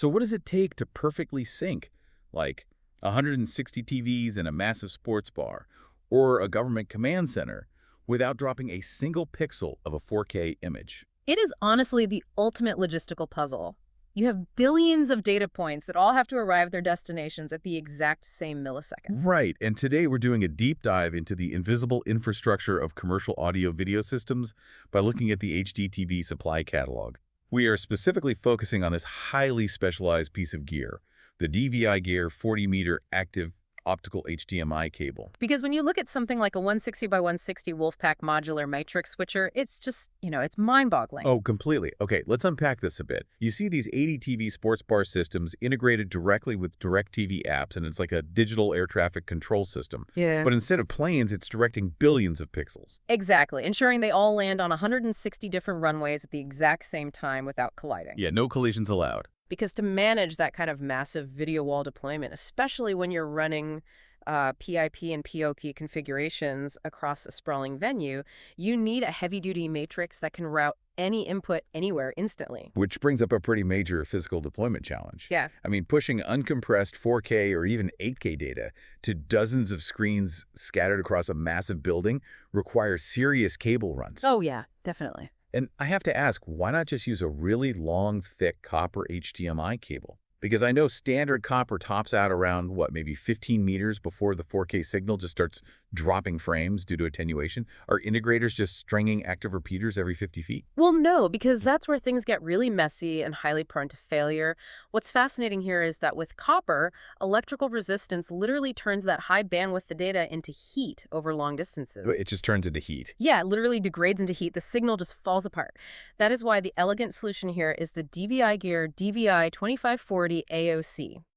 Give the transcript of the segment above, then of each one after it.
So what does it take to perfectly sync, like 160 TVs in a massive sports bar or a government command center, without dropping a single pixel of a 4K image? It is honestly the ultimate logistical puzzle. You have billions of data points that all have to arrive at their destinations at the exact same millisecond. Right, and today we're doing a deep dive into the invisible infrastructure of commercial audio-video systems by looking at the HDTV Supply catalog. We are specifically focusing on this highly specialized piece of gear, the DVIGear 40-meter Active Optical HDMI cable. Because when you look at something like a 160 by 160 Wolfpack modular matrix switcher, it's just, it's mind-boggling. Oh, completely. Okay, let's unpack this a bit. You see these 80 TV sports bar systems integrated directly with DirecTV apps, and it's like a digital air traffic control system. Yeah. But instead of planes, it's directing billions of pixels. Exactly, ensuring they all land on 160 different runways at the exact same time without colliding. Yeah, no collisions allowed. Because to manage that kind of massive video wall deployment, especially when you're running PIP and POP configurations across a sprawling venue, you need a heavy-duty matrix that can route any input anywhere instantly. Which brings up a pretty major physical deployment challenge. Yeah. I mean, pushing uncompressed 4K or even 8K data to dozens of screens scattered across a massive building requires serious cable runs. Oh, yeah, definitely. And I have to ask, why not just use a really long, thick copper HDMI cable? Because I know standard copper tops out around, maybe 15 meters before the 4K signal just starts dropping frames due to attenuation. Are integrators just stringing active repeaters every 50 feet? Well, no, because that's where things get really messy and highly prone to failure. What's fascinating here is that with copper, electrical resistance literally turns that high bandwidth data into heat over long distances. It just turns into heat. Yeah, it literally degrades into heat. The signal just falls apart. That is why the elegant solution here is the DVIGear DVI-2540-AOC.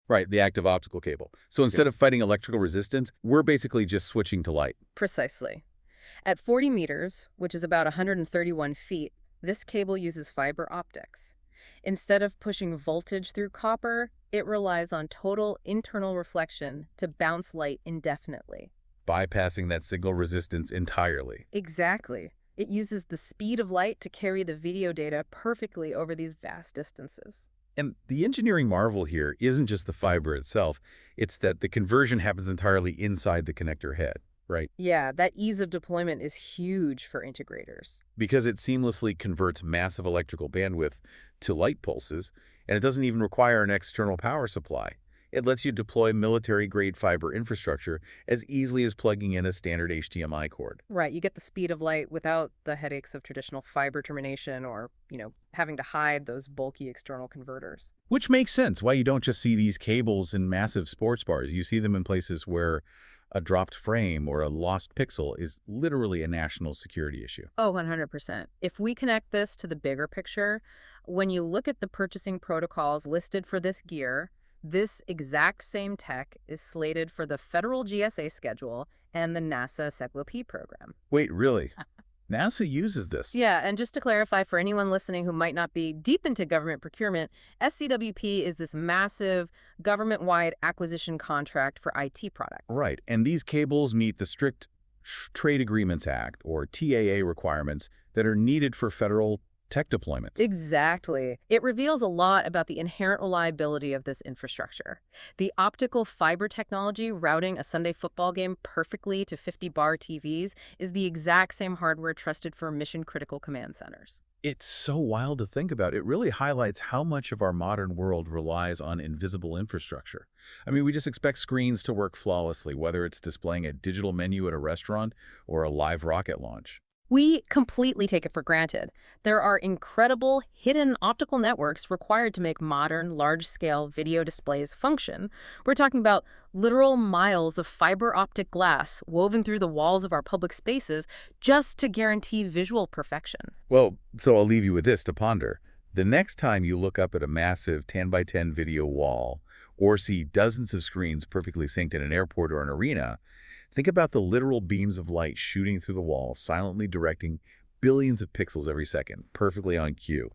Right, the active optical cable. So instead of fighting electrical resistance, we're basically just switching to light. Precisely. At 40 meters, which is about 131 feet, this cable uses fiber optics. Instead of pushing voltage through copper, it relies on total internal reflection to bounce light indefinitely. Bypassing that signal resistance entirely. Exactly. It uses the speed of light to carry the video data perfectly over these vast distances. And the engineering marvel here isn't just the fiber itself, it's that the conversion happens entirely inside the connector head, right? Yeah, that ease of deployment is huge for integrators. Because it seamlessly converts massive electrical bandwidth to light pulses, and it doesn't even require an external power supply. It lets you deploy military-grade fiber infrastructure as easily as plugging in a standard HDMI cord. Right, you get the speed of light without the headaches of traditional fiber termination or, having to hide those bulky external converters. Which makes sense why you don't just see these cables in massive sports bars. You see them in places where a dropped frame or a lost pixel is literally a national security issue. Oh, 100%. If we connect this to the bigger picture, when you look at the purchasing protocols listed for this gear, this exact same tech is slated for the federal GSA schedule and the NASA SEGLO-P program. Wait, really? NASA uses this? Yeah, and just to clarify for anyone listening who might not be deep into government procurement, SCWP is this massive government-wide acquisition contract for IT products. Right, and these cables meet the strict Trade Agreements Act, or TAA requirements that are needed for federal tech deployments. Exactly. It reveals a lot about the inherent reliability of this infrastructure. The optical fiber technology routing a Sunday football game perfectly to 50-bar TVs is the exact same hardware trusted for mission-critical command centers. It's so wild to think about. It really highlights how much of our modern world relies on invisible infrastructure. I mean, we just expect screens to work flawlessly, whether it's displaying a digital menu at a restaurant or a live rocket launch. We completely take it for granted. There are incredible hidden optical networks required to make modern, large-scale video displays function. We're talking about literal miles of fiber optic glass woven through the walls of our public spaces just to guarantee visual perfection. Well, so I'll leave you with this to ponder. The next time you look up at a massive 10 by 10 video wall or see dozens of screens perfectly synced in an airport or an arena, think about the literal beams of light shooting through the wall, silently directing billions of pixels every second, perfectly on cue.